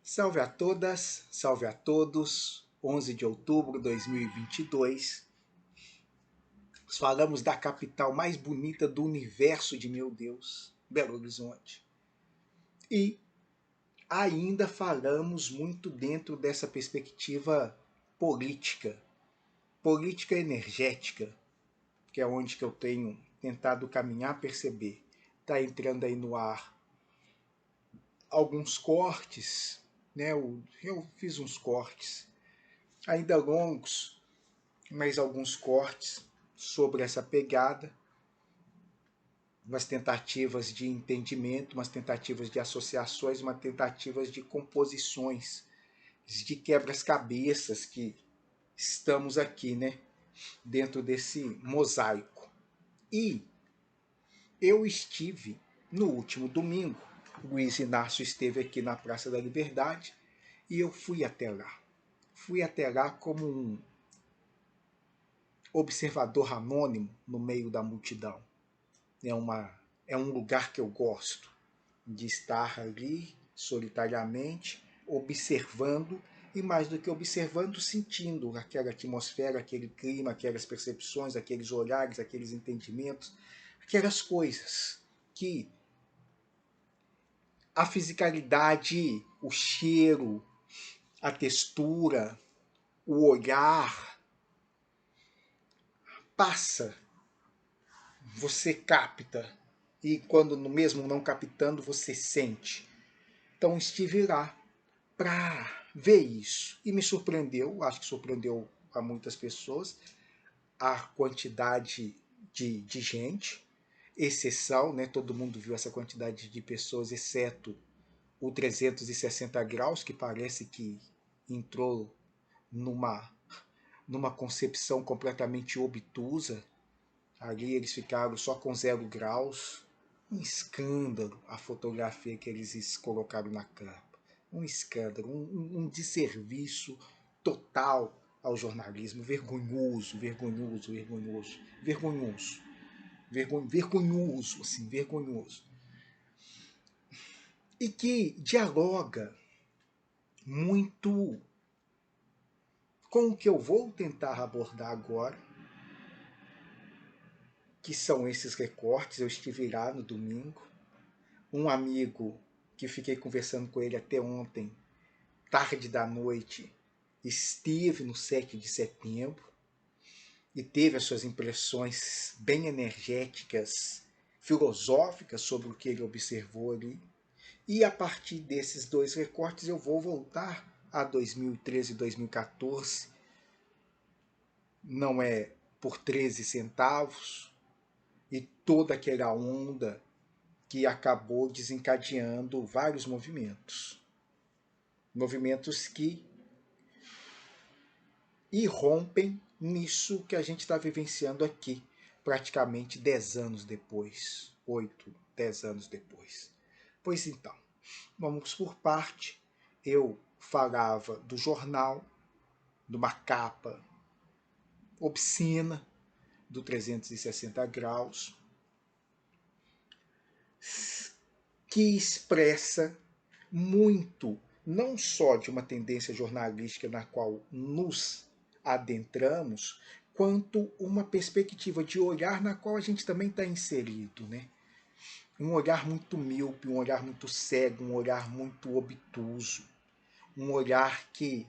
Salve a todas, salve a todos. 11 de outubro de 2022. Falamos da capital mais bonita do universo de meu Deus, Belo Horizonte. E ainda falamos muito dentro dessa perspectiva política, política energética, que é onde que eu tenho tentado caminhar, perceber. Está entrando aí no ar alguns cortes, né? Eu fiz uns cortes ainda longos, mas alguns cortes sobre essa pegada, umas tentativas de entendimento, umas tentativas de associações, umas tentativas de composições, de quebras-cabeças que estamos aqui, né, dentro desse mosaico. E eu estive no último domingo, Luiz Inácio esteve aqui na Praça da Liberdade e eu fui até lá. Fui até lá como um observador anônimo no meio da multidão. É um lugar que eu gosto de estar ali solitariamente, observando e, mais do que observando, sentindo aquela atmosfera, aquele clima, aquelas percepções, aqueles olhares, aqueles entendimentos, aquelas coisas que a fisicalidade, o cheiro, a textura, o olhar passa, você capta, e quando mesmo não captando, você sente. Então estive lá para ver isso e me surpreendeu, acho que surpreendeu a muitas pessoas, a quantidade de gente, exceção, né? Todo mundo viu essa quantidade de pessoas, exceto o 360 graus, que parece que entrou numa, numa concepção completamente obtusa. Ali eles ficaram só com 0 graus. Um escândalo a fotografia que eles colocaram na capa. Um escândalo, um desserviço total ao jornalismo. Vergonhoso, vergonhoso, vergonhoso, vergonhoso. Vergonhoso, assim, vergonhoso. E que dialoga muito com o que eu vou tentar abordar agora, que são esses recortes. Eu estive lá no domingo. Um amigo que fiquei conversando com ele até ontem, tarde da noite, esteve no 7 de setembro e teve as suas impressões bem energéticas, filosóficas sobre o que ele observou ali. E a partir desses dois recortes eu vou voltar a 2013 e 2014. Não é por 13 centavos e toda aquela onda que acabou desencadeando vários movimentos. Movimentos que irrompem nisso que a gente está vivenciando aqui, praticamente 10 anos depois, 8, 10 anos depois. Pois então, vamos por parte. Eu falava do jornal, de uma capa obscena, do 360 graus, que expressa muito, não só de uma tendência jornalística na qual nos adentramos, quanto uma perspectiva de olhar na qual a gente também está inserido, né? Um olhar muito míope, um olhar muito cego, um olhar muito obtuso, um olhar que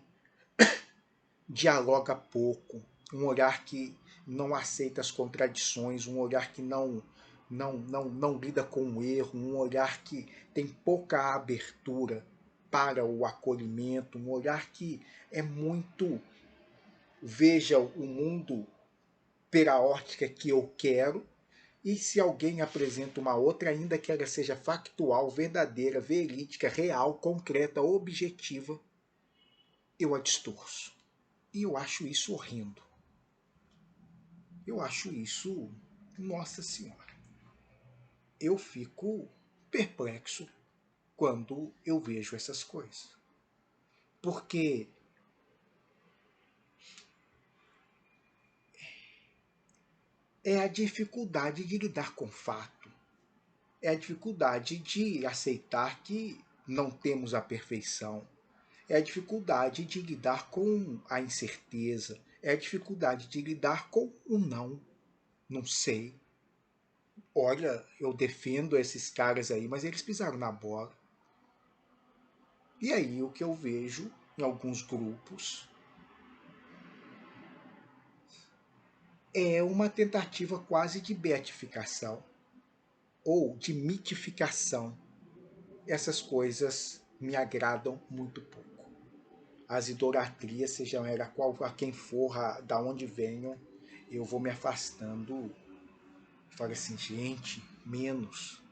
dialoga pouco, um olhar que não aceita as contradições, um olhar que não lida com o erro, um olhar que tem pouca abertura para o acolhimento, um olhar que é muito veja o mundo pela ótica que eu quero, e se alguém apresenta uma outra, ainda que ela seja factual, verdadeira, verídica, real, concreta, objetiva, eu a distorço. E eu acho isso horrendo. Eu acho isso, nossa senhora. Eu fico perplexo quando eu vejo essas coisas. Porque é a dificuldade de lidar com o fato. É a dificuldade de aceitar que não temos a perfeição. É a dificuldade de lidar com a incerteza, é a dificuldade de lidar com o não. Não sei. Olha, eu defendo esses caras aí, mas eles pisaram na bola. E aí o que eu vejo em alguns grupos é uma tentativa quase de beatificação ou de mitificação. Essas coisas me agradam muito pouco. As idolatrias, seja ela qual a quem for, da onde venham, eu vou me afastando. Falo assim, gente, menos,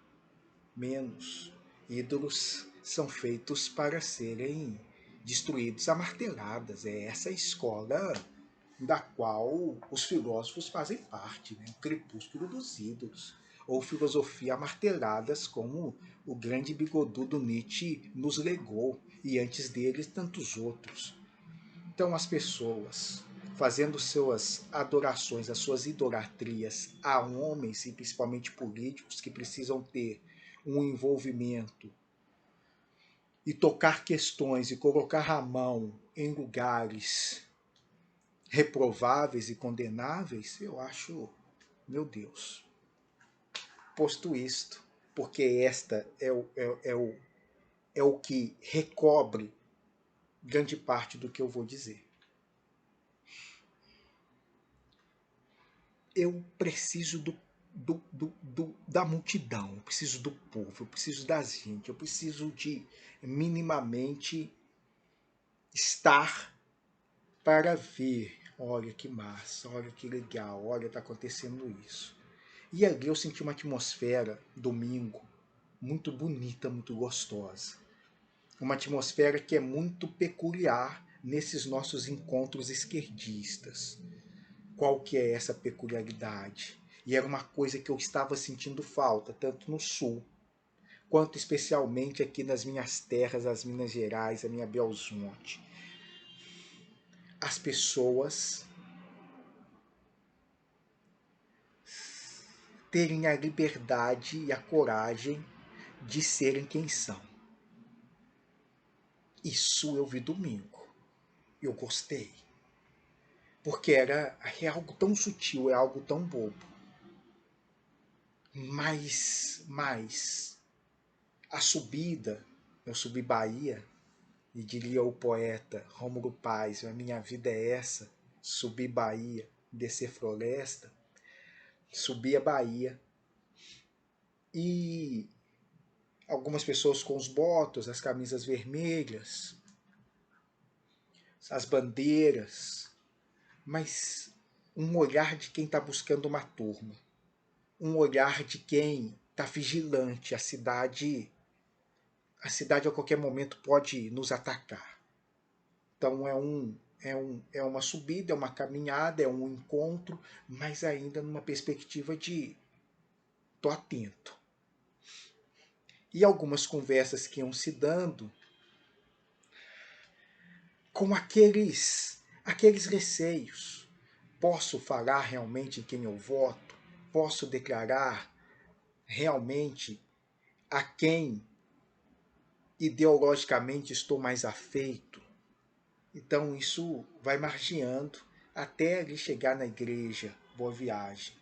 menos. Ídolos são feitos para serem destruídos a marteladas. É essa a escola da qual os filósofos fazem parte, né? O crepúsculo dos ídolos, ou filosofia marteladas, como o grande bigodudo Nietzsche nos legou, e antes dele tantos outros. Então as pessoas fazendo suas adorações, as suas idolatrias a homens, e principalmente políticos, que precisam ter um envolvimento e tocar questões e colocar a mão em lugares reprováveis e condenáveis, eu acho, meu Deus. Posto isto, porque esta é o que recobre grande parte do que eu vou dizer. Eu preciso da multidão, eu preciso do povo, eu preciso da gente, eu preciso de minimamente estar para ver. Olha que massa, olha que legal, olha, está acontecendo isso. E ali eu senti uma atmosfera, domingo, muito bonita, muito gostosa. Uma atmosfera que é muito peculiar nesses nossos encontros esquerdistas. Qual que é essa peculiaridade? E era uma coisa que eu estava sentindo falta, tanto no Sul, quanto especialmente aqui nas minhas terras, as Minas Gerais, a minha Belzonte. As pessoas terem a liberdade e a coragem de serem quem são. Isso eu vi domingo. Eu gostei. Porque é algo tão sutil, é algo tão bobo. Mas a subida, eu subi Bahia, e diria o poeta Rômulo Paz, a minha vida é essa, subir Bahia, descer floresta, subir a Bahia. E algumas pessoas com os botos, as camisas vermelhas, as bandeiras, mas um olhar de quem está buscando uma turma, um olhar de quem está vigilante. A cidade a qualquer momento pode nos atacar. Então é uma subida, é uma caminhada, é um encontro, mas ainda numa perspectiva de tô atento. E algumas conversas que iam se dando com aqueles receios. Posso falar realmente em quem eu voto? Posso declarar realmente a quem ideologicamente estou mais afeito? Então isso vai margeando até ele chegar na igreja. Boa viagem.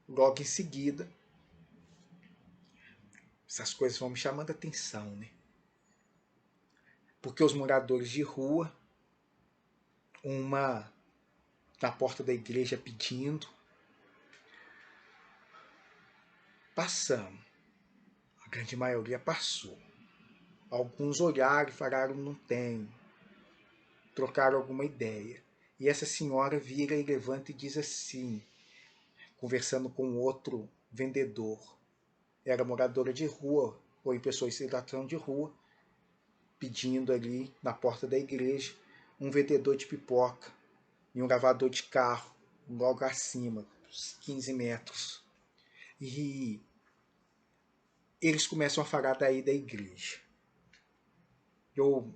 Logo em seguida, essas coisas vão me chamando a atenção, né? Porque os moradores de rua, uma na porta da igreja pedindo, passamos. A grande maioria passou. Alguns olharam e falaram, não tem. Trocaram alguma ideia. E essa senhora vira e levanta e diz assim, conversando com outro vendedor. Era moradora de rua, ou em pessoa em situação de rua, pedindo ali na porta da igreja um vendedor de pipoca e um lavador de carro logo acima, uns 15 metros. E eles começam a falar daí da igreja. Eu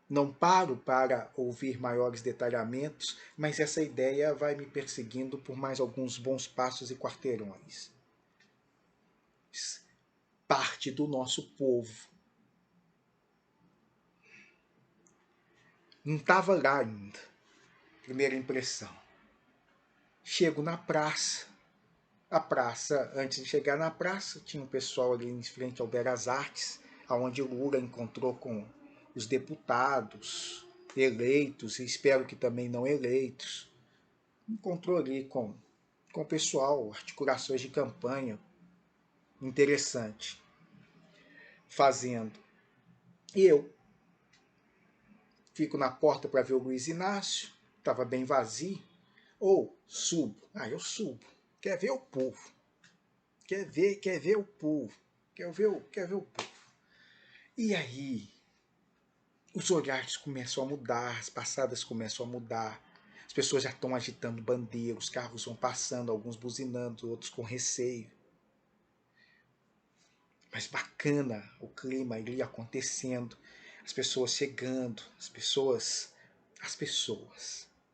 não paro para ouvir maiores detalhamentos, mas essa ideia vai me perseguindo por mais alguns bons passos e quarteirões. parte do nosso povo. Não estava lá ainda. Primeira impressão. Chego na praça. A praça, antes de chegar na praça, tinha um pessoal ali em frente ao Belas Artes, onde o Lula encontrou com os deputados eleitos, e espero que também não eleitos. Encontrou ali com o pessoal, articulações de campanha interessante, fazendo. E eu fico na porta para ver o Luiz Inácio, estava bem vazio. Ou subo. Eu subo. Quer ver o povo. Quer ver o povo. Quer ver o povo. E aí, os olhares começam a mudar, as passadas começam a mudar. As pessoas já estão agitando bandeira, os carros vão passando, alguns buzinando, outros com receio. Mas bacana o clima ali acontecendo, as pessoas chegando, as pessoas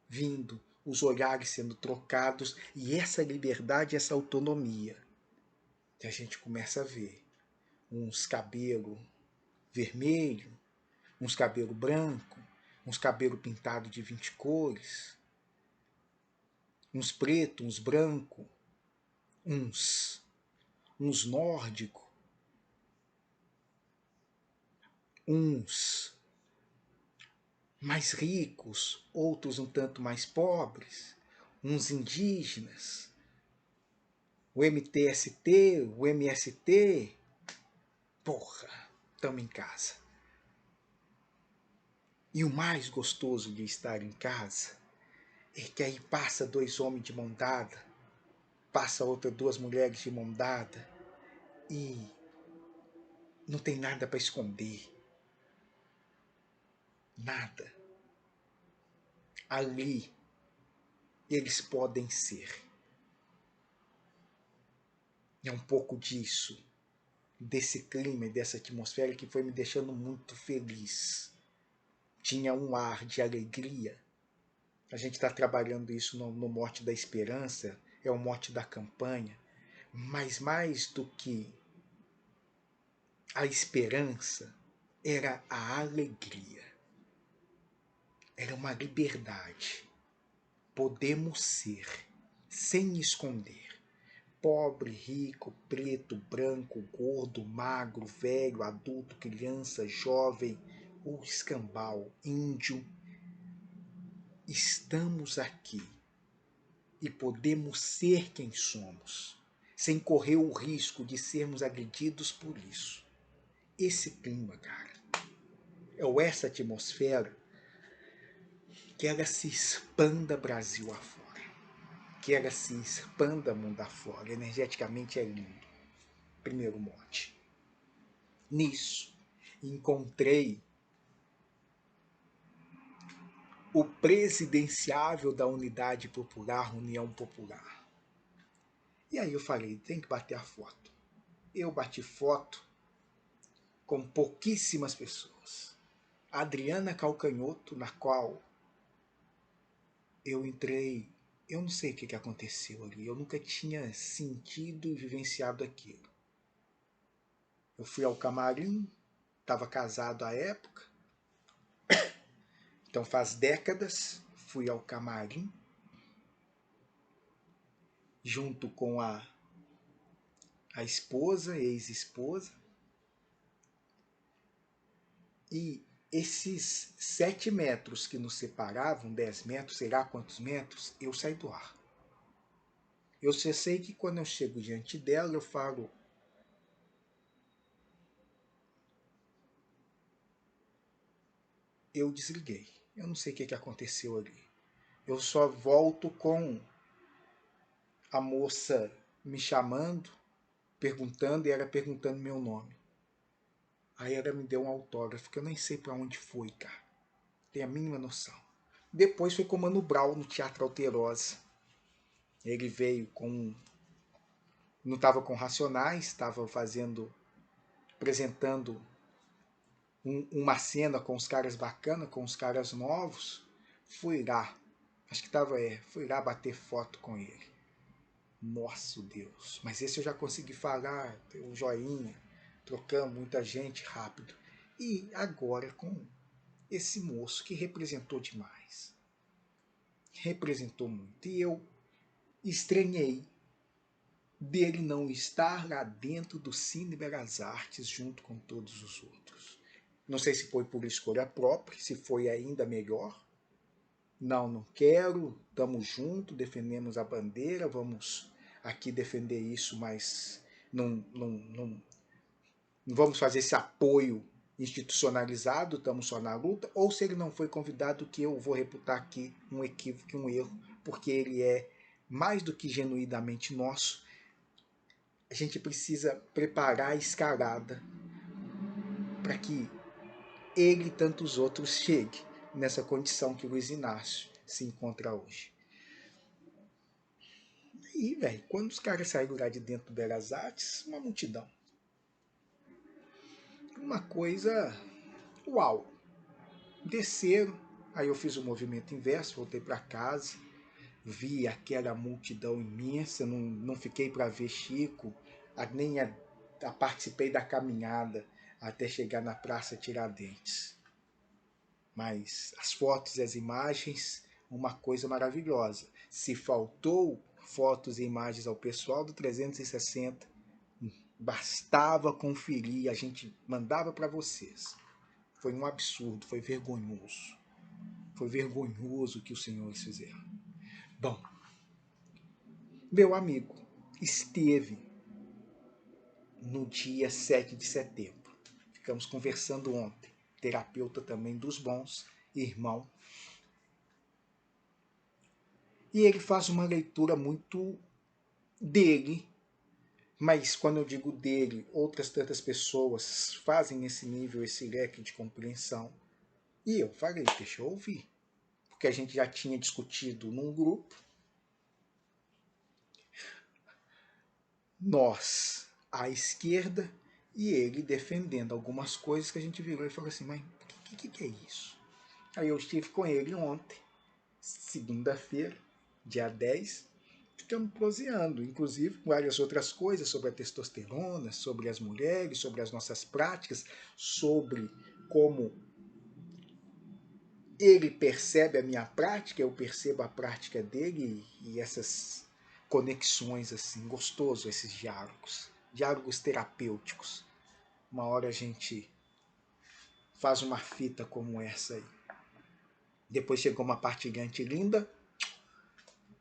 vindo, os olhares sendo trocados, e essa liberdade, essa autonomia que a gente começa a ver. Uns cabelo vermelho, uns cabelo branco, uns cabelo pintado de 20 cores, uns preto, uns branco, uns nórdico, uns mais ricos, outros um tanto mais pobres, uns indígenas, o MTST, o MST. Porra, estamos em casa. E o mais gostoso de estar em casa é que aí passa 2 homens de mão dada, passa outras 2 mulheres de mão dada, e não tem nada para esconder. Nada. Ali eles podem ser. É um pouco disso, desse clima e dessa atmosfera que foi me deixando muito feliz. Tinha um ar de alegria. A gente está trabalhando isso no mote da esperança, é o mote da campanha, mas mais do que a esperança, era a alegria. Era uma liberdade. Podemos ser, sem esconder. Pobre, rico, preto, branco, gordo, magro, velho, adulto, criança, jovem ou escambau, índio. Estamos aqui e podemos ser quem somos, sem correr o risco de sermos agredidos por isso. Esse clima, cara, ou essa atmosfera, que ela se expanda Brasil afora, que ela se expanda mundo afora. Energeticamente é lindo. Primeiro mote. Nisso, encontrei o presidenciável da Unidade Popular, União Popular. E aí eu falei, tem que bater a foto. Eu bati foto com pouquíssimas pessoas. A Adriana Calcanhoto, na qual eu entrei, eu não sei o que aconteceu ali, eu nunca tinha sentido e vivenciado aquilo. Eu fui ao camarim, estava casado à época, então faz décadas, fui ao camarim, junto com a esposa, ex-esposa, e esses 7 metros que nos separavam, 10 metros, sei lá quantos metros, eu saí do ar. Eu só sei que quando eu chego diante dela, eu falo, eu desliguei. Eu não sei o que aconteceu ali. Eu só volto com a moça me chamando, perguntando, e ela perguntando meu nome. Aí ela me deu um autógrafo, que eu nem sei para onde foi, cara. Tenho a mínima noção. Depois foi com o Mano Brown no Teatro Alterosa. Ele veio com... Não estava com Racionais, estava apresentando uma cena com os caras bacanas, com os caras novos. Fui lá, acho que fui lá bater foto com ele. Nossa Deus, mas esse eu já consegui falar, o joinha. trocamos muita gente rápido. E agora com esse moço que representou demais. Representou muito. E eu estranhei dele não estar lá dentro do Cine Belas Artes junto com todos os outros. Não sei se foi por escolha própria, se foi ainda melhor. Não quero, estamos juntos, defendemos a bandeira, vamos aqui defender isso, mas não vamos fazer esse apoio institucionalizado, estamos só na luta, ou se ele não foi convidado, que eu vou reputar aqui um equívoco, um erro, porque ele é mais do que genuinamente nosso. A gente precisa preparar a escalada para que ele e tantos outros cheguem nessa condição que o Luiz Inácio se encontra hoje. E, velho, quando os caras saíram lá de dentro do Belas Artes, uma multidão. Uma coisa, uau. Desceram, aí eu fiz o movimento inverso, voltei para casa, vi aquela multidão imensa, não fiquei para ver Chico, nem participei da caminhada até chegar na Praça Tiradentes. Mas as fotos e as imagens, uma coisa maravilhosa. Se faltou fotos e imagens ao pessoal do 360, bastava conferir, a gente mandava para vocês. Foi um absurdo, foi vergonhoso. Foi vergonhoso o que os senhores fizeram. Bom, meu amigo esteve no dia 7 de setembro. Ficamos conversando ontem. Terapeuta também dos bons, irmão. E ele faz uma leitura muito dele, mas quando eu digo dele, outras tantas pessoas fazem esse nível, esse leque de compreensão. E eu falei, deixa eu ouvir. Porque a gente já tinha discutido num grupo. Nós, à esquerda, e ele defendendo algumas coisas que a gente virou e falou assim, mas o que é isso? Aí eu estive com ele ontem, segunda-feira, dia 10, ficamos proseando, inclusive várias outras coisas sobre a testosterona, sobre as mulheres, sobre as nossas práticas, sobre como ele percebe a minha prática, eu percebo a prática dele e essas conexões assim, gostoso esses diálogos terapêuticos. Uma hora a gente faz uma fita como essa aí. Depois chegou uma partilhante linda,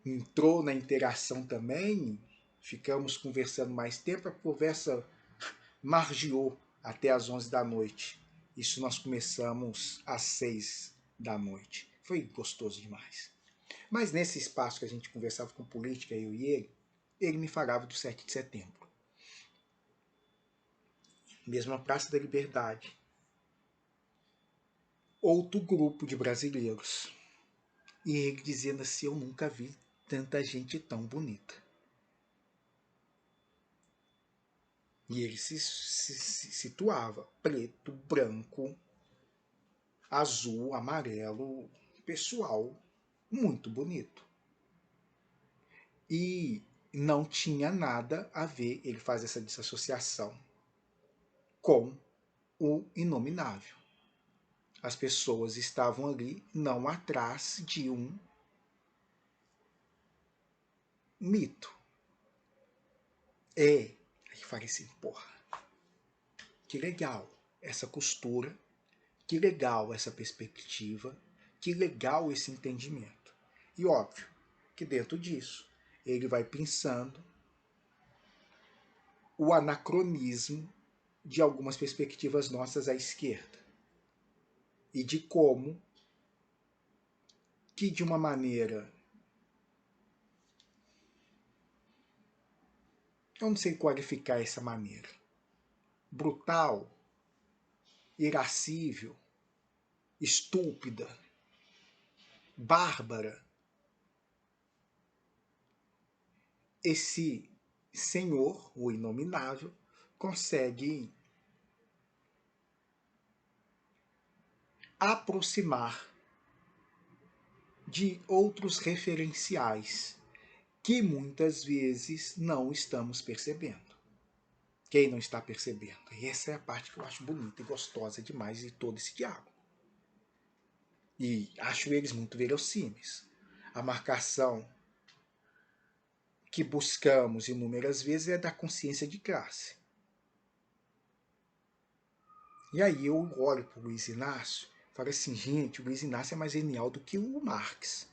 entrou na interação também, ficamos conversando mais tempo, a conversa margeou até às 11 da noite. Isso nós começamos às 6 da noite. Foi gostoso demais. Mas nesse espaço que a gente conversava com política, eu e ele me falava do 7 de setembro. Mesmo a Praça da Liberdade. Outro grupo de brasileiros. E ele dizendo assim, eu nunca vi tanta gente tão bonita. E ele se situava preto, branco, azul, amarelo, pessoal muito bonito. E não tinha nada a ver, ele faz essa desassociação com o inominável. As pessoas estavam ali não atrás de um mito. Aí falei assim, porra, que legal essa costura, que legal essa perspectiva, que legal esse entendimento. E óbvio que dentro disso ele vai pensando o anacronismo de algumas perspectivas nossas à esquerda. E de como que de uma maneira, eu não sei qualificar essa maneira, brutal, irascível, estúpida, bárbara, esse senhor, o inominável, consegue aproximar de outros referenciais que muitas vezes não estamos percebendo. Quem não está percebendo? E essa é a parte que eu acho bonita e gostosa demais de todo esse diálogo. E acho eles muito verossímeis. A marcação que buscamos inúmeras vezes é da consciência de classe. E aí eu olho para o Luiz Inácio e falo assim, gente, o Luiz Inácio é mais genial do que o Marx.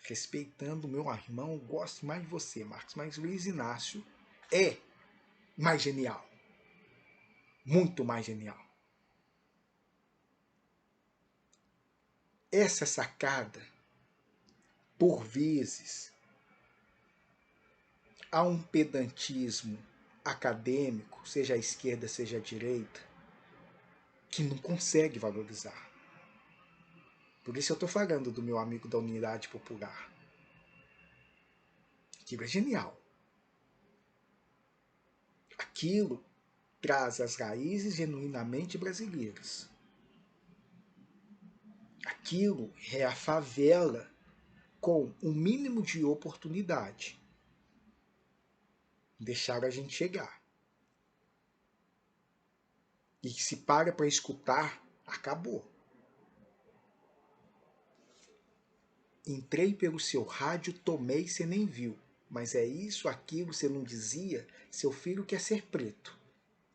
Respeitando o meu irmão, gosto mais de você, Marx, mas o Luiz Inácio é mais genial. Muito mais genial. Essa sacada, por vezes, há um pedantismo acadêmico, seja à esquerda, seja à direita, que não consegue valorizar. Por isso eu estou falando do meu amigo da Unidade Popular. Aquilo é genial. Aquilo traz as raízes genuinamente brasileiras. Aquilo é a favela com o mínimo de oportunidade. Deixar a gente chegar. E se para escutar, acabou. Entrei pelo seu rádio, tomei, você nem viu. Mas é isso, aquilo, você não dizia? Seu filho quer ser preto.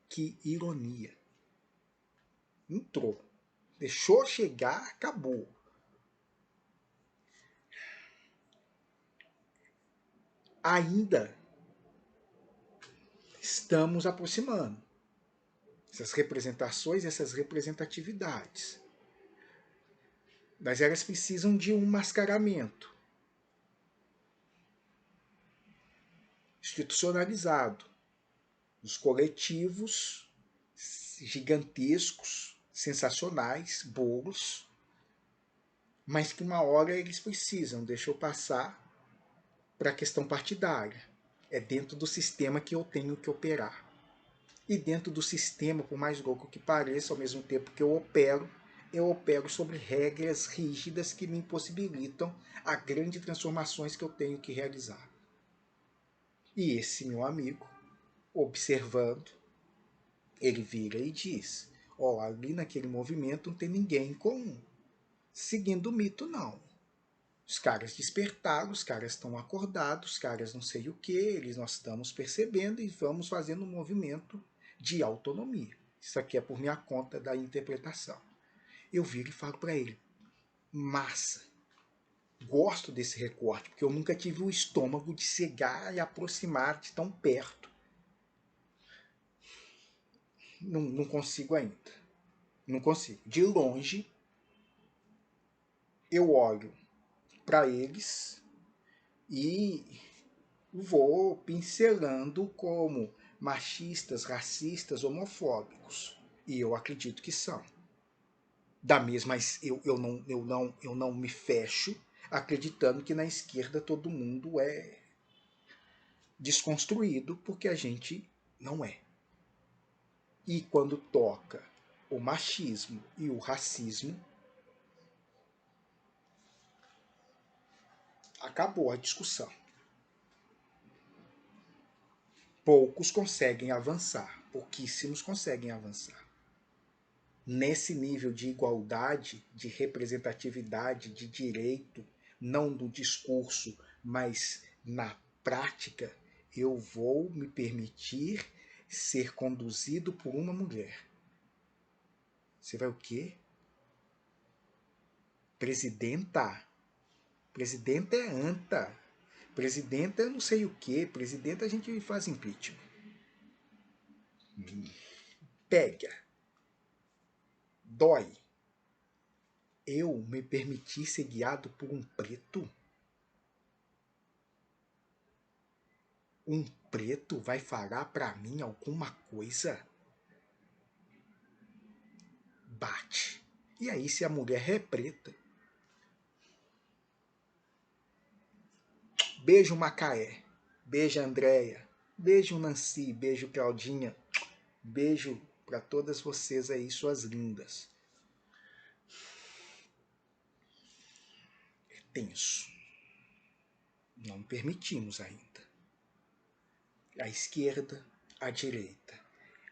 Que ironia. Entrou. Deixou chegar, acabou. Ainda estamos aproximando essas representações, essas representatividades. Mas elas precisam de um mascaramento institucionalizado. Os coletivos gigantescos, sensacionais, bolos, mas que uma hora eles precisam, deixa eu passar para a questão partidária. É dentro do sistema que eu tenho que operar. E dentro do sistema, por mais louco que pareça, ao mesmo tempo que eu opero sobre regras rígidas que me impossibilitam as grandes transformações que eu tenho que realizar. E esse meu amigo, observando, ele vira e diz: ó, ali naquele movimento não tem ninguém em comum. Seguindo o mito, não. Os caras despertaram, os caras estão acordados, os caras não sei o que, eles nós estamos percebendo e vamos fazendo um movimento de autonomia. Isso aqui é por minha conta da interpretação. Eu viro e falo para ele: massa, gosto desse recorte, porque eu nunca tive o estômago de chegar e aproximar de tão perto. Não consigo ainda. Não consigo. De longe, eu olho para eles e vou pincelando como machistas, racistas, homofóbicos. E eu acredito que são. Da mesma, mas eu não me fecho acreditando que na esquerda todo mundo é desconstruído, porque a gente não é. E quando toca o machismo e o racismo, acabou a discussão. Poucos conseguem avançar, pouquíssimos conseguem avançar. Nesse nível de igualdade, de representatividade, de direito, não do discurso, mas na prática, eu vou me permitir ser conduzido por uma mulher. Você vai o quê? Presidenta? Presidenta é anta. Presidenta é não sei o quê. Presidenta a gente faz impeachment. Pega. Dói. Eu me permitir ser guiado por um preto? Um preto vai falar para mim alguma coisa? Bate. E aí, se a mulher é preta? Beijo, Macaé. Beijo, Andréia. Beijo, Nancy. Beijo, Claudinha. Beijo para todas vocês aí, suas lindas. É tenso. Não permitimos ainda. A esquerda, à direita.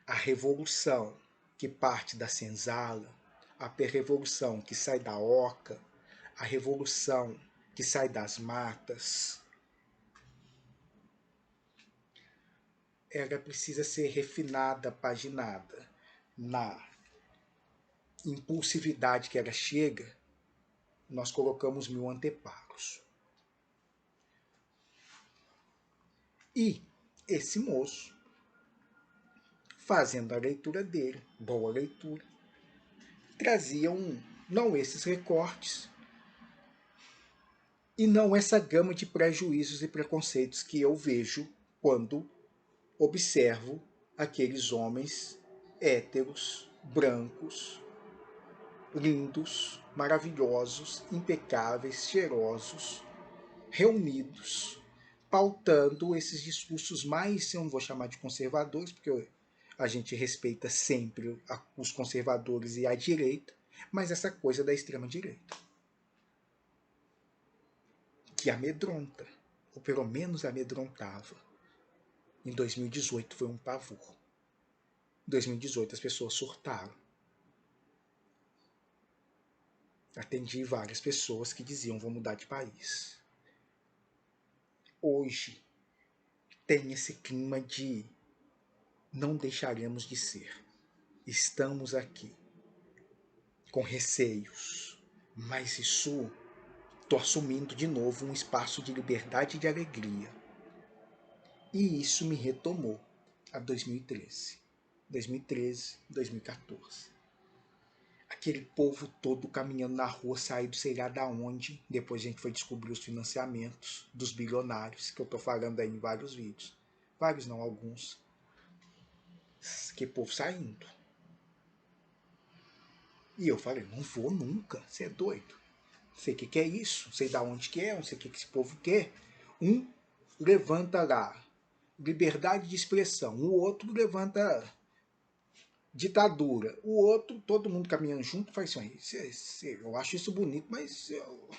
A revolução que parte da senzala, a revolução que sai da oca, a revolução que sai das matas, ela precisa ser refinada, paginada. Na impulsividade que ela chega, nós colocamos 1000 anteparos. E esse moço, fazendo a leitura dele, boa leitura, trazia não esses recortes e não essa gama de prejuízos e preconceitos que eu vejo quando observo aqueles homens héteros, brancos, lindos, maravilhosos, impecáveis, cheirosos, reunidos, pautando esses discursos mais, eu não vou chamar de conservadores, porque a gente respeita sempre os conservadores e a direita, mas essa coisa da extrema-direita, que amedronta, ou pelo menos amedrontava. Em 2018 foi um pavor. Em 2018 as pessoas surtaram. Atendi várias pessoas que diziam: vou mudar de país. Hoje tem esse clima de não deixaremos de ser. Estamos aqui com receios, mas isso estou assumindo de novo um espaço de liberdade e de alegria. E isso me retomou a 2013, 2014. Aquele povo todo caminhando na rua, saído sei lá da onde. Depois a gente foi descobrir os financiamentos dos bilionários, que eu estou falando aí em vários vídeos. Vários não, alguns. Que povo saindo. E eu falei: não vou nunca, você é doido. Não sei o que é isso, não sei da onde que é, não sei o que esse povo quer. Um levanta lá liberdade de expressão, o outro levanta ditadura, o outro, todo mundo caminhando junto, faz isso aí. Eu acho isso bonito, mas eu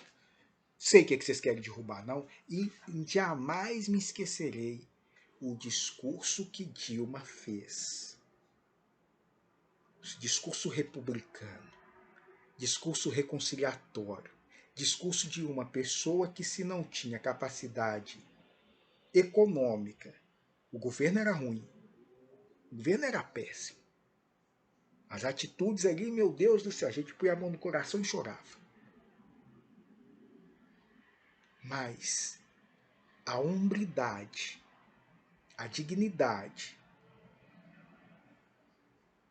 sei o que vocês querem derrubar, não. E jamais me esquecerei o discurso que Dilma fez. Discurso republicano, discurso reconciliatório, discurso de uma pessoa que, se não tinha capacidade econômica, o governo era ruim, o governo era péssimo. As atitudes ali, meu Deus do céu, a gente põe a mão no coração e chorava. Mas a hombridade, a dignidade,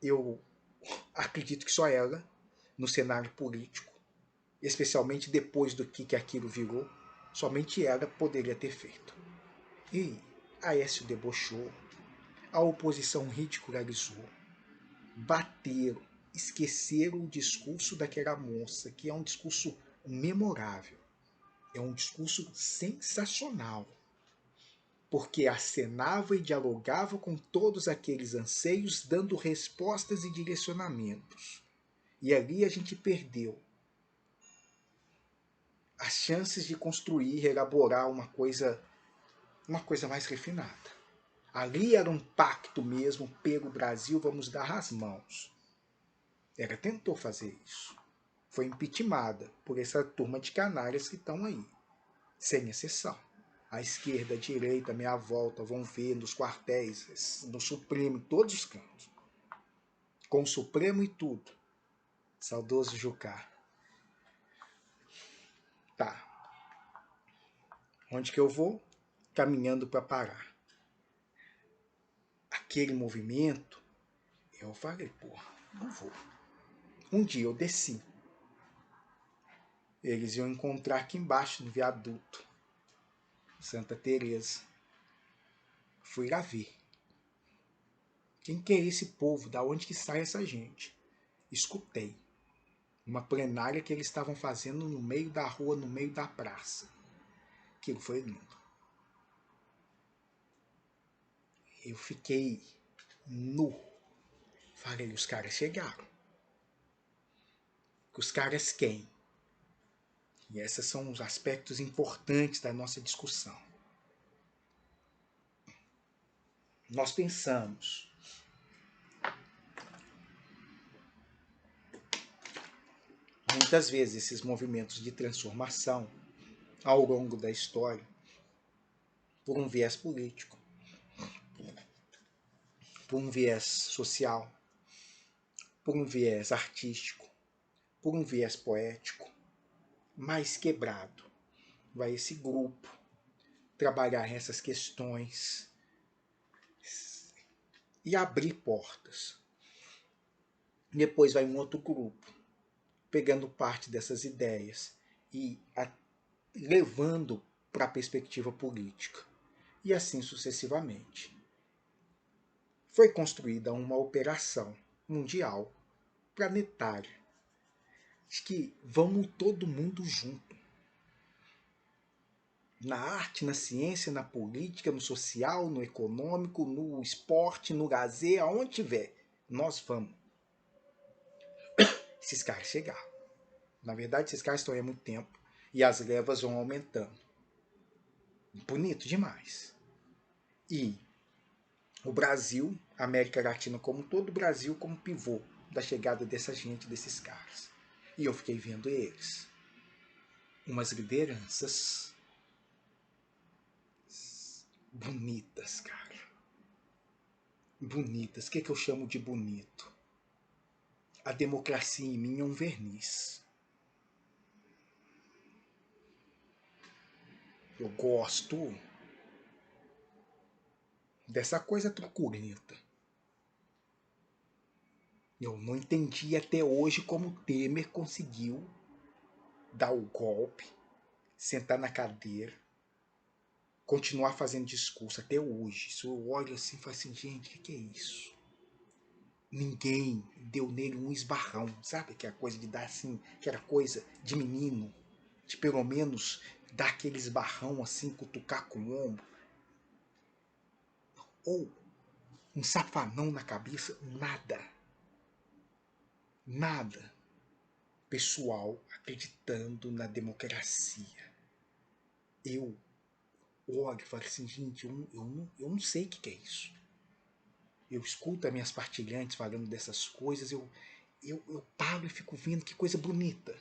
eu acredito que só ela, no cenário político, especialmente depois do que aquilo virou, somente ela poderia ter feito. E a Aécio debochou, a oposição ridicularizou, bateram, esqueceram o discurso daquela moça, que é um discurso memorável, é um discurso sensacional, porque acenava e dialogava com todos aqueles anseios, dando respostas e direcionamentos. E ali a gente perdeu as chances de construir, elaborar uma coisa mais refinada. Ali era um pacto mesmo pelo Brasil, vamos dar as mãos. Ela tentou fazer isso. Foi impeachmentada por essa turma de canalhas que estão aí, sem exceção. A esquerda, a direita, a meia volta, vão ver nos quartéis, no Supremo, em todos os cantos. Com o Supremo e tudo. Saudoso Jucá. Tá. Onde que eu vou? Caminhando para parar. Aquele movimento, eu falei: porra, não vou. Um dia eu desci. Eles iam encontrar aqui embaixo, no viaduto, Santa Teresa. Fui lá ver. Quem que é esse povo? Da onde que sai essa gente? Escutei. Uma plenária que eles estavam fazendo no meio da rua, no meio da praça. Aquilo foi lindo. Eu fiquei nu. Falei: os caras chegaram. Os caras quem? E esses são os aspectos importantes da nossa discussão. nós pensamos. Muitas vezes esses movimentos de transformação ao longo da história, por um viés político, por um viés social, por um viés artístico, por um viés poético, mais quebrado, vai esse grupo trabalhar essas questões e abrir portas. Depois vai um outro grupo, pegando parte dessas ideias e levando para a perspectiva política. E assim sucessivamente. Foi construída uma operação mundial, planetária, de que vamos todo mundo junto. Na arte, na ciência, na política, no social, no econômico, no esporte, no lazer, aonde tiver, nós vamos. Esses caras chegaram. Na verdade, esses caras estão aí há muito tempo e as levas vão aumentando. Bonito demais. E o Brasil, a América Latina como um todo, o Brasil como pivô da chegada dessa gente, desses caras. E eu fiquei vendo eles. Umas lideranças bonitas, cara. Bonitas. O que eu chamo de bonito? A democracia em mim é um verniz. Eu gosto dessa coisa truculenta. Eu não entendi até hoje como Temer conseguiu dar o golpe, sentar na cadeira, continuar fazendo discurso até hoje. Isso eu olho assim e falo assim, gente, o que é isso? Ninguém deu nele um esbarrão, sabe? Que é a coisa de dar assim, que era coisa de menino, de pelo menos dar aquele esbarrão assim, cutucar com o ombro. Ou um safanão na cabeça, nada. Nada. Pessoal acreditando na democracia. Eu olho e falo assim, gente, eu não sei o que é isso. Eu escuto as minhas partilhantes falando dessas coisas, eu paro e fico vendo que coisa bonita.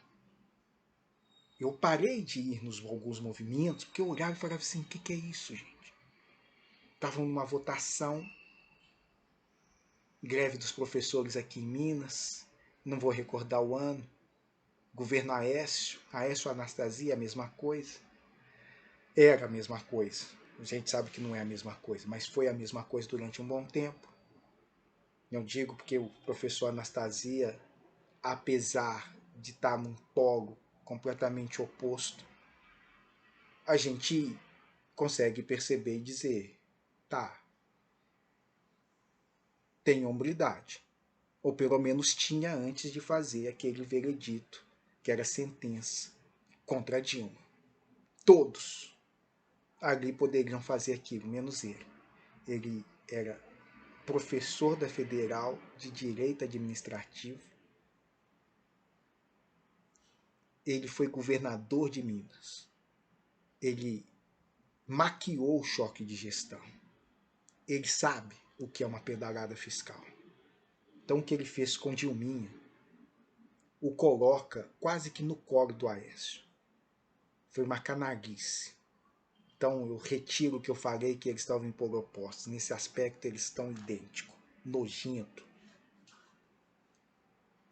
Eu parei de ir nos alguns movimentos, porque eu olhava e falava assim, o que é isso, gente? Estavam numa votação, greve dos professores aqui em Minas, não vou recordar o ano, governo Aécio Anastasia, a mesma coisa. Era a mesma coisa. A gente sabe que não é a mesma coisa, mas foi a mesma coisa durante um bom tempo. Eu digo porque o professor Anastasia, apesar de estar num polo completamente oposto, a gente consegue perceber e dizer, tá, tem hombridade. Ou pelo menos tinha antes de fazer aquele veredito, que era sentença contra Dilma. Todos ali poderiam fazer aquilo, menos ele. Ele era professor da Federal de Direito Administrativo. Ele foi governador de Minas. Ele maquiou o choque de gestão. Ele sabe o que é uma pedalada fiscal. Então o que ele fez com Dilminha o coloca quase que no colo do Aécio. Foi uma canalice. Então eu retiro o que eu falei que eles estavam em polo opostos. Nesse aspecto eles estão idênticos. Nojento.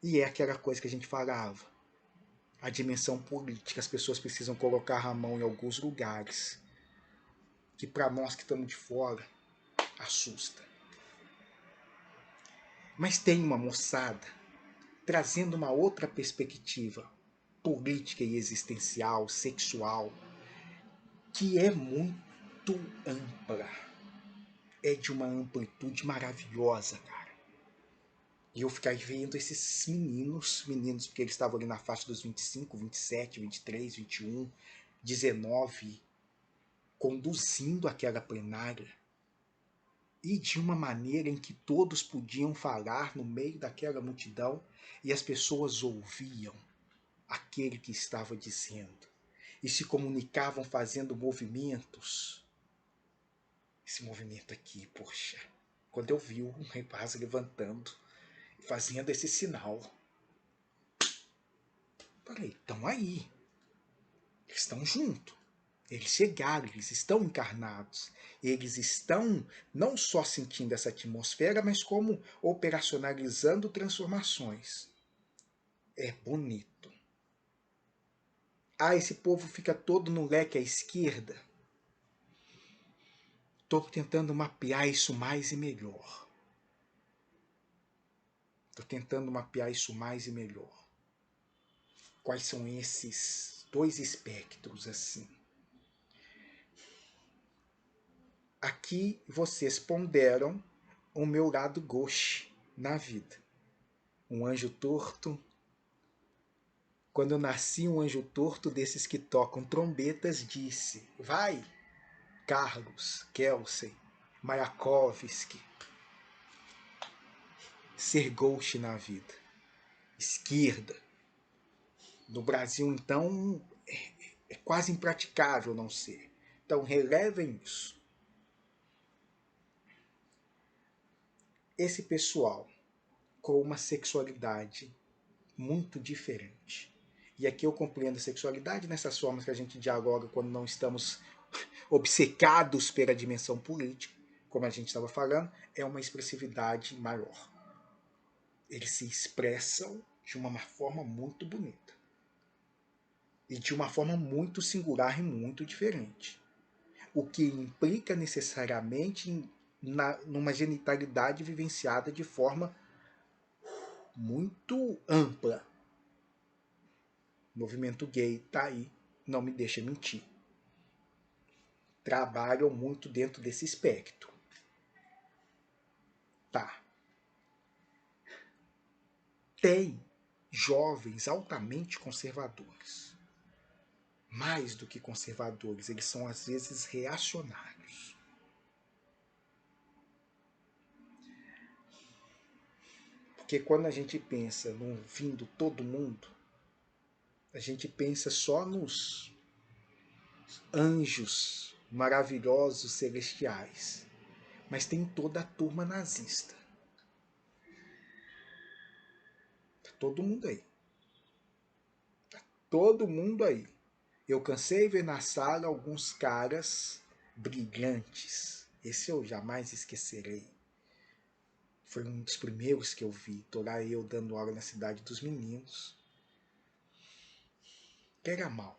E é aquela coisa que a gente falava. A dimensão política. As pessoas precisam colocar a mão em alguns lugares que para nós que estamos de fora assusta. Mas tem uma moçada trazendo uma outra perspectiva política e existencial, sexual, que é muito ampla. É de uma amplitude maravilhosa, cara. E eu fiquei vendo esses meninos, porque eles estavam ali na faixa dos 25, 27, 23, 21, 19, conduzindo aquela plenária. E de uma maneira em que todos podiam falar no meio daquela multidão e as pessoas ouviam aquele que estava dizendo. E se comunicavam fazendo movimentos. Esse movimento aqui, poxa, quando eu vi o rapaz levantando e fazendo esse sinal. Falei, estão aí. Eles estão juntos. Eles chegaram, eles estão encarnados. Eles estão não só sentindo essa atmosfera, mas como operacionalizando transformações. É bonito. Ah, esse povo fica todo no leque à esquerda. Estou tentando mapear isso mais e melhor. Estou tentando mapear isso mais e melhor. Quais são esses dois espectros assim? Aqui vocês ponderam o meu lado gauche na vida. Um anjo torto. Quando eu nasci, um anjo torto desses que tocam trombetas disse: vai, Carlos, Kelsey, Mayakovsky, ser gauche na vida. Esquerda. No Brasil, então, é quase impraticável não ser. Então, relevem isso. Esse pessoal com uma sexualidade muito diferente. E aqui eu compreendo a sexualidade nessas formas que a gente dialoga quando não estamos obcecados pela dimensão política, como a gente estava falando, é uma expressividade maior. Eles se expressam de uma forma muito bonita. E de uma forma muito singular e muito diferente. O que implica necessariamente numa genitalidade vivenciada de forma muito ampla. O movimento gay está aí, não me deixa mentir. Trabalham muito dentro desse espectro. Tá. Tem jovens altamente conservadores. Mais do que conservadores, eles são às vezes reacionários. Porque quando a gente pensa no fim do todo mundo, a gente pensa só nos anjos maravilhosos celestiais. Mas tem toda a turma nazista. Tá todo mundo aí. Tá todo mundo aí. Eu cansei de ver na sala alguns caras brilhantes. Esse eu jamais esquecerei. Foi um dos primeiros que eu vi. Tô lá eu dando aula na Cidade dos Meninos. Que era mal.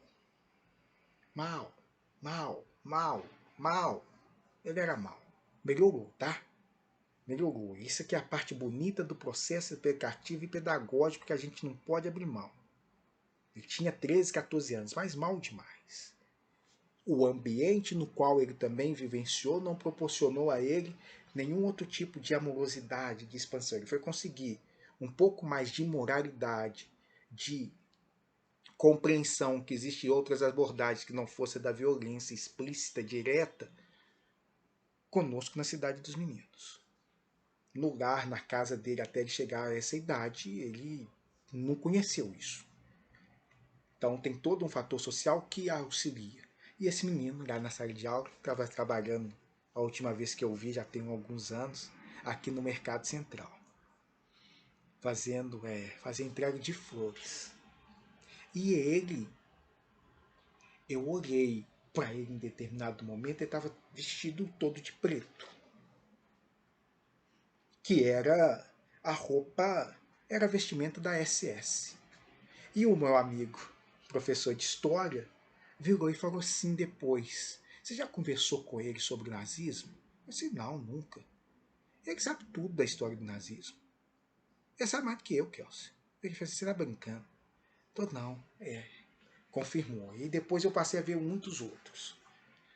Mal, mal, mal, mal. Ele era mal. Melhorou, tá? Melhorou. Isso aqui é a parte bonita do processo educativo e pedagógico que a gente não pode abrir mão. Ele tinha 13, 14 anos, mas mal demais. O ambiente no qual ele também vivenciou não proporcionou a ele nenhum outro tipo de amorosidade, de expansão. Ele foi conseguir um pouco mais de moralidade, de compreensão que existem outras abordagens que não fosse da violência explícita, direta, conosco na Cidade dos Meninos. No lar, na casa dele, até ele chegar a essa idade, ele não conheceu isso. Então tem todo um fator social que auxilia. E esse menino, lá na sala de aula, estava trabalhando, a última vez que eu vi, já tem alguns anos, aqui no Mercado Central. Fazendo entrega de flores. E ele, eu olhei para ele em determinado momento, ele estava vestido todo de preto. Que era a roupa, era a vestimenta da SS. E o meu amigo, professor de história, virou e falou assim depois: você já conversou com ele sobre o nazismo? Eu disse: não, nunca. Ele sabe tudo da história do nazismo. Ele sabe mais do que eu, Kelsey. Ele falou assim: você está brincando? Tô não, confirmou. E depois eu passei a ver muitos outros.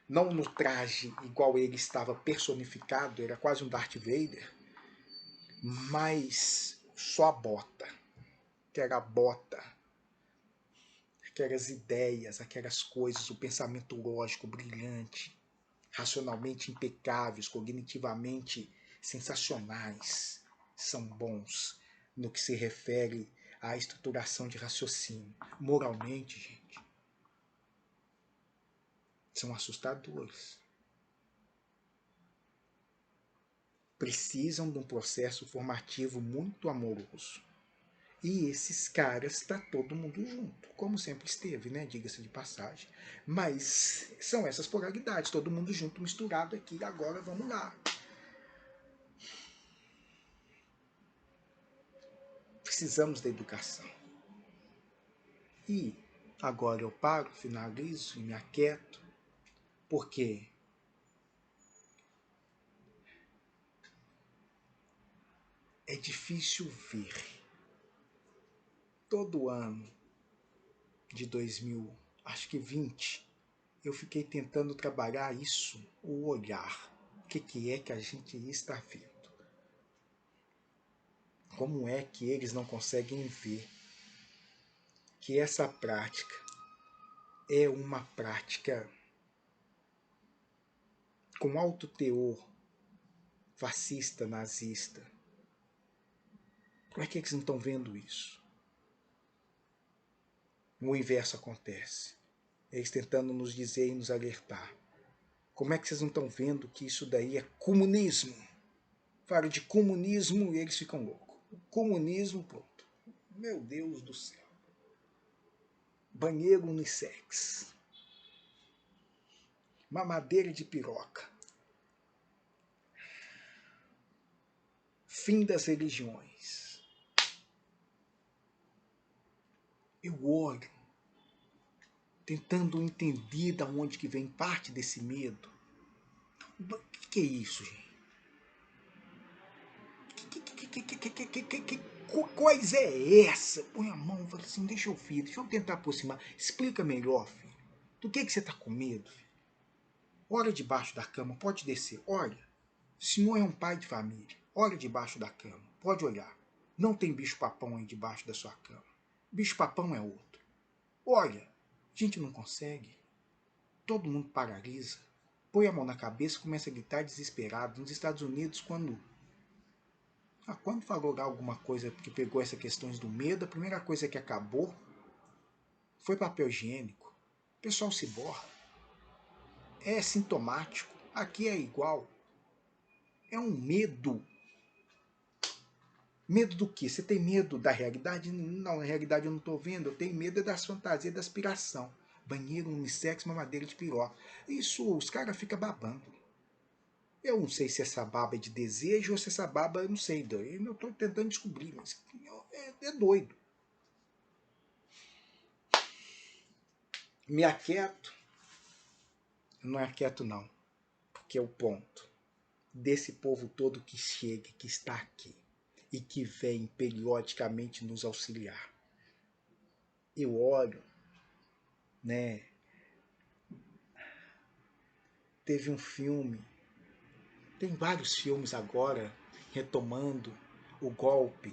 Não no traje igual ele estava personificado, era quase um Darth Vader, mas só a bota. Que era a bota, aquelas ideias, aquelas coisas, o pensamento lógico brilhante, racionalmente impecáveis, cognitivamente sensacionais, são bons no que se refere à estruturação de raciocínio. Moralmente, gente, são assustadores. precisam de um processo formativo muito amoroso. E esses caras está todo mundo junto, como sempre esteve, né? Diga-se de passagem. Mas são essas polaridades, todo mundo junto, misturado aqui. Agora vamos lá. Precisamos da educação. E agora eu paro, finalizo e me aquieto, porque é difícil ver. Todo ano de 2020, eu fiquei tentando trabalhar isso, o olhar. O que é que a gente está vendo? Como é que eles não conseguem ver que essa prática é uma prática com alto teor fascista, nazista? Como é que eles não estão vendo isso? O inverso acontece. Eles tentando nos dizer e nos alertar. Como é que vocês não estão vendo que isso daí é comunismo? Falo de comunismo e eles ficam loucos. Comunismo, pronto. Meu Deus do céu. Banheiro unissex. Mamadeira de piroca. Fim das religiões. Eu olho, tentando entender de onde que vem parte desse medo. O que é isso, gente? Que coisa é essa? Põe a mão e fala assim, deixa eu ver, deixa eu tentar aproximar. Explica melhor, filho. Do que você está com medo, filho? Olha debaixo da cama, pode descer. Olha, o senhor é um pai de família. Olha debaixo da cama, pode olhar. Não tem bicho-papão aí debaixo da sua cama. Bicho-papão é outro. Olha, a gente não consegue. Todo mundo paralisa. Põe a mão na cabeça e começa a gritar desesperado. Nos Estados Unidos, quando falou alguma coisa que pegou essas questões do medo, a primeira coisa que acabou foi papel higiênico. O pessoal se borra. É sintomático. Aqui é igual. É um medo. Medo do quê? Você tem medo da realidade? Não, na realidade eu não estou vendo. Eu tenho medo das fantasias da aspiração. Banheiro, unissex, mamadeira de piroca. Isso, os caras ficam babando. Eu não sei se essa baba é de desejo ou se essa baba, eu não sei. Eu estou tentando descobrir, mas é doido. Me aquieto? Não é aquieto não. Porque é o ponto desse povo todo que chega, que está aqui e que vem periodicamente nos auxiliar. Eu olho, né? Teve um filme, tem vários filmes agora retomando o golpe.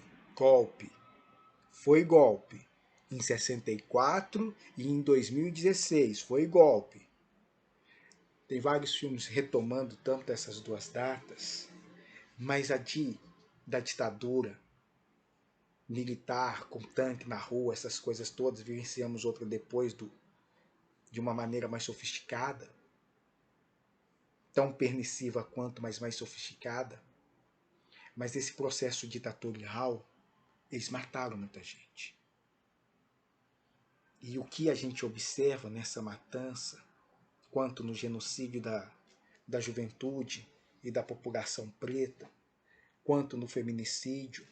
Foi golpe. Em 64 e em 2016 foi golpe. Tem vários filmes retomando tanto essas duas datas, mas da ditadura militar, com tanque na rua, essas coisas todas, vivenciamos outra depois de uma maneira mais sofisticada, tão permissiva quanto, mas mais sofisticada. Mas esse processo ditatorial, eles mataram muita gente. E o que a gente observa nessa matança, quanto no genocídio da juventude e da população preta, quanto no feminicídio,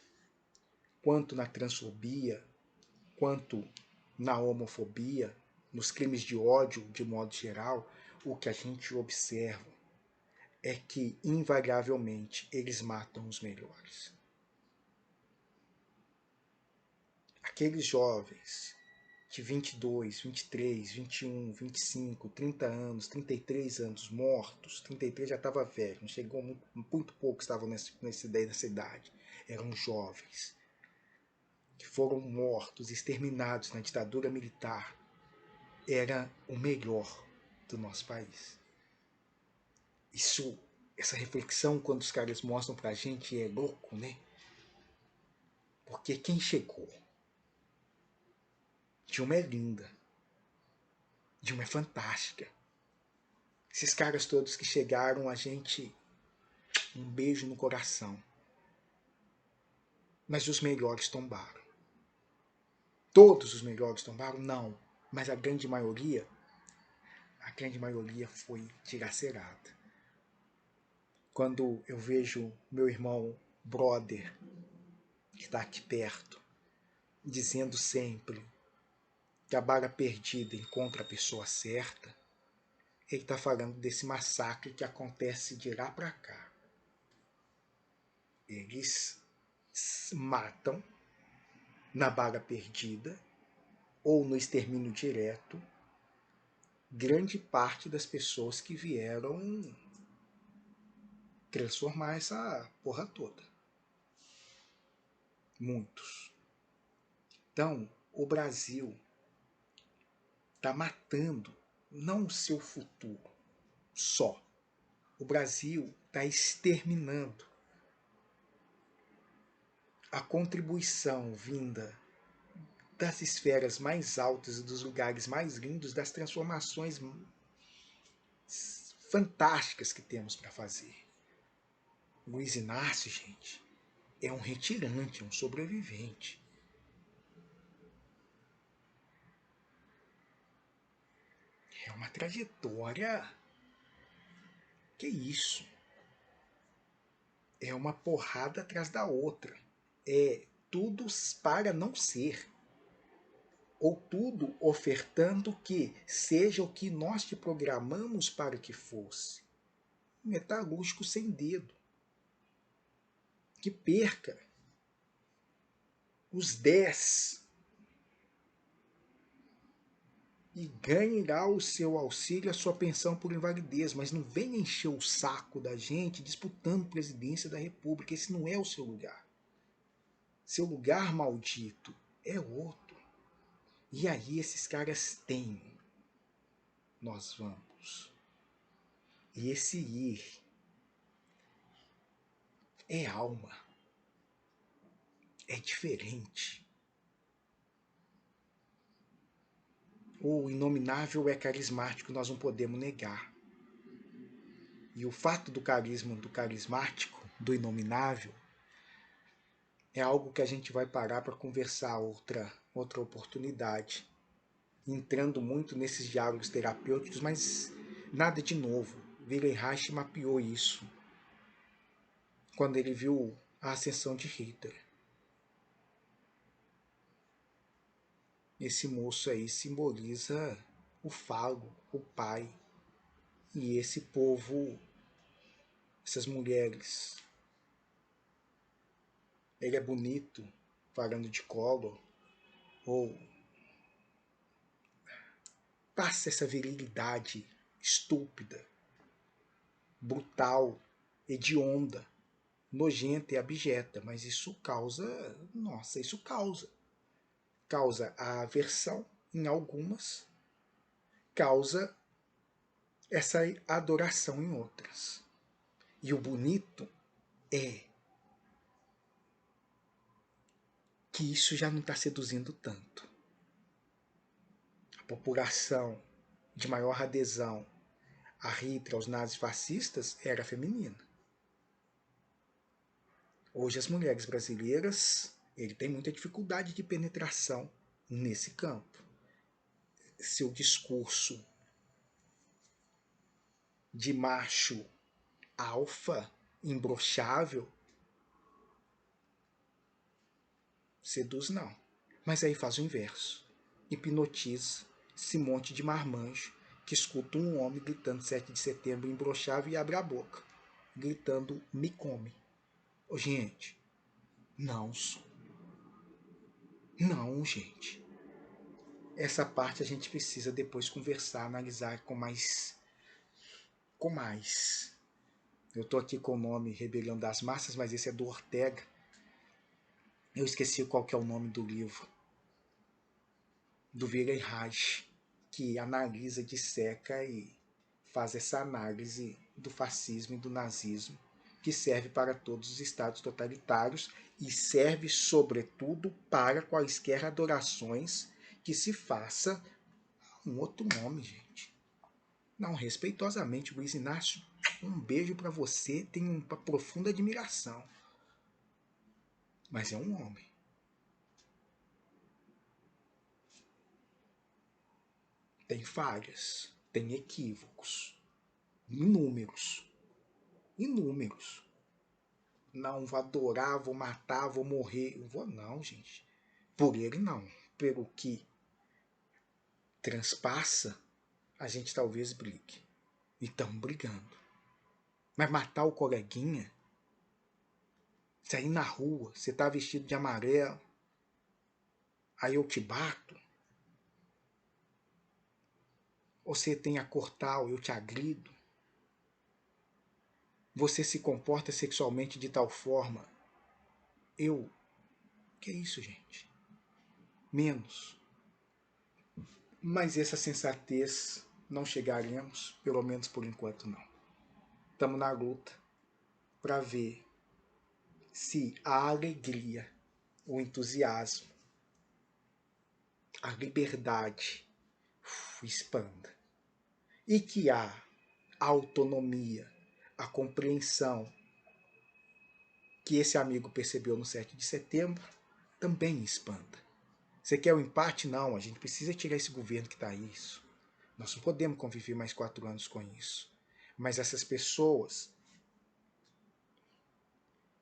quanto na transfobia, quanto na homofobia, nos crimes de ódio de modo geral, o que a gente observa é que, invariavelmente, eles matam os melhores. Aqueles jovens de 22, 23, 21, 25, 30 anos, 33 anos mortos, 33 já estava velho, não chegou muito pouco estavam nessa idade, eram jovens que foram mortos, exterminados na ditadura militar, era o melhor do nosso país. Essa reflexão, quando os caras mostram pra gente, é louco, né? Porque quem chegou? Dilma é linda. Dilma é fantástica. Esses caras todos que chegaram, a gente um beijo no coração. Mas os melhores tombaram. Todos os melhores tombaram? Não. Mas a grande maioria foi dilacerada. Quando eu vejo meu irmão, brother, que está aqui perto, dizendo sempre que a bala perdida encontra a pessoa certa, ele está falando desse massacre que acontece de lá para cá. Eles matam na bala perdida ou no extermínio direto grande parte das pessoas que vieram transformar essa porra toda. Muitos. Então, o Brasil está matando não o seu futuro só. O Brasil está exterminando a contribuição vinda das esferas mais altas e dos lugares mais lindos, das transformações fantásticas que temos para fazer. Luiz Inácio, gente, é um retirante, é um sobrevivente. É uma trajetória. Que isso? É uma porrada atrás da outra. É tudo para não ser. Ou tudo ofertando que seja o que nós te programamos para que fosse. Metalúrgico sem dedo. Que perca os 10 e ganhe lá o seu auxílio, a sua pensão por invalidez, mas não venha encher o saco da gente disputando presidência da República. Esse não é o seu lugar. Seu lugar, maldito, é outro. E aí esses caras têm. Nós vamos. E esse ir é alma. É diferente. O inominável é carismático, nós não podemos negar. E o fato do carisma, do carismático, do inominável, é algo que a gente vai parar para conversar outra oportunidade. Entrando muito nesses diálogos terapêuticos, mas nada de novo. Wilhelm mapeou isso quando ele viu a ascensão de Hitler. Esse moço aí simboliza o falo, o pai. E esse povo, essas mulheres. Ele é bonito, falando de colo, ou passa essa virilidade estúpida, brutal, hedionda, nojenta e abjeta, mas isso causa, nossa, isso causa a aversão em algumas, causa essa adoração em outras. E o bonito é que isso já não está seduzindo tanto. A população de maior adesão a Hitler, aos nazis fascistas, era feminina. Hoje as mulheres brasileiras, ele tem muita dificuldade de penetração nesse campo. Seu discurso de macho alfa, imbrochável, seduz não. Mas aí faz o inverso. Hipnotiza esse monte de marmanjo que escuta um homem gritando 7 de setembro imbrochável e abre a boca, gritando me come. Ô, gente, não, gente. Essa parte a gente precisa depois conversar, analisar com mais. Eu tô aqui com o nome Rebelião das Massas, mas esse é do Ortega. Eu esqueci qual que é o nome do livro. Do Wilhelm Reich, que analisa, disseca e faz essa análise do fascismo e do nazismo, que serve para todos os estados totalitários e serve, sobretudo, para quaisquer adorações que se faça um outro nome, gente. Não, respeitosamente, Luiz Inácio Um beijo para você, tenho uma profunda admiração. Mas é um homem. Tem falhas, tem equívocos. Inúmeros. Inúmeros. Não vou adorar, vou matar, vou morrer. Não vou não, gente. Por ele não. Pelo que transpassa, a gente talvez brigue. E estamos brigando. Mas matar o coleguinha, sair na rua, você tá vestido de amarelo, aí eu te bato, ou você tem a cor tal, eu te agrido, você se comporta sexualmente de tal forma, eu... Que é isso, gente? Menos. Mas essa sensatez não chegaremos, pelo menos por enquanto não. Estamos na luta para ver se a alegria, o entusiasmo, a liberdade expanda. E que a autonomia, a compreensão que esse amigo percebeu no 7 de setembro também expanda. Você quer o empate? Não, a gente precisa tirar esse governo que está isso. Nós não podemos conviver mais 4 anos com isso. Mas essas pessoas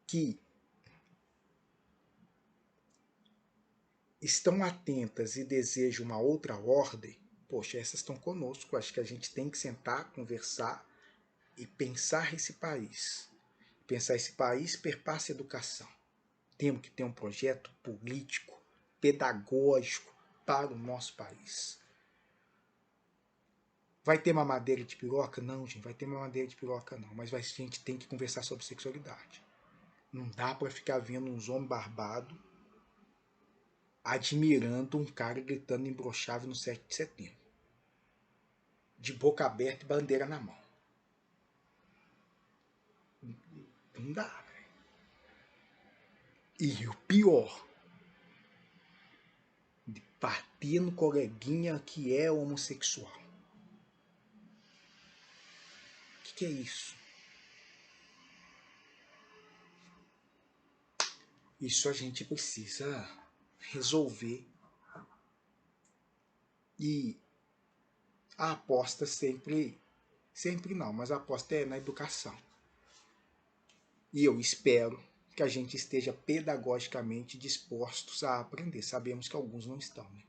que estão atentas e desejam uma outra ordem, poxa, essas estão conosco. Acho que a gente tem que sentar, conversar e pensar esse país. Pensar esse país perpassa a educação. Temos que ter um projeto político, pedagógico para o nosso país. Vai ter mamadeira de piroca? Não, gente, vai ter mamadeira de piroca não. Mas a gente tem que conversar sobre sexualidade. Não dá para ficar vendo uns homens barbados admirando um cara gritando imbrochável no 7 de setembro. De boca aberta e bandeira na mão. Não dá, velho. E o pior, de bater no coleguinha que é homossexual. O que é isso? Isso a gente precisa resolver. E a aposta sempre não, mas a aposta é na educação. E eu espero que a gente esteja pedagogicamente dispostos a aprender. Sabemos que alguns não estão, né?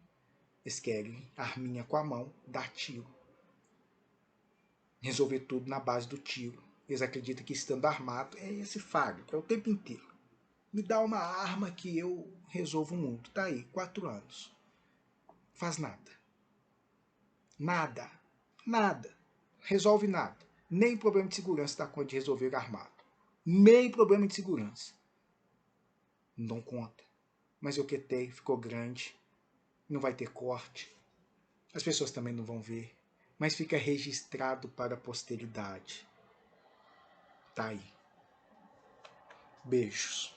Eles querem arminha com a mão, dar tiro. Resolver tudo na base do tiro. Eles acreditam que estando armado é esse falho, que é o tempo inteiro. Me dá uma arma que eu resolvo o mundo. Tá aí, 4 anos. Faz nada. Nada. Nada. Resolve nada. Nem problema de segurança dá conta de resolver armado. Nem problema de segurança. Não dão conta. Mas eu quetei, ficou grande. Não vai ter corte. As pessoas também não vão ver. Mas fica registrado para a posteridade. Tá aí. Beijos.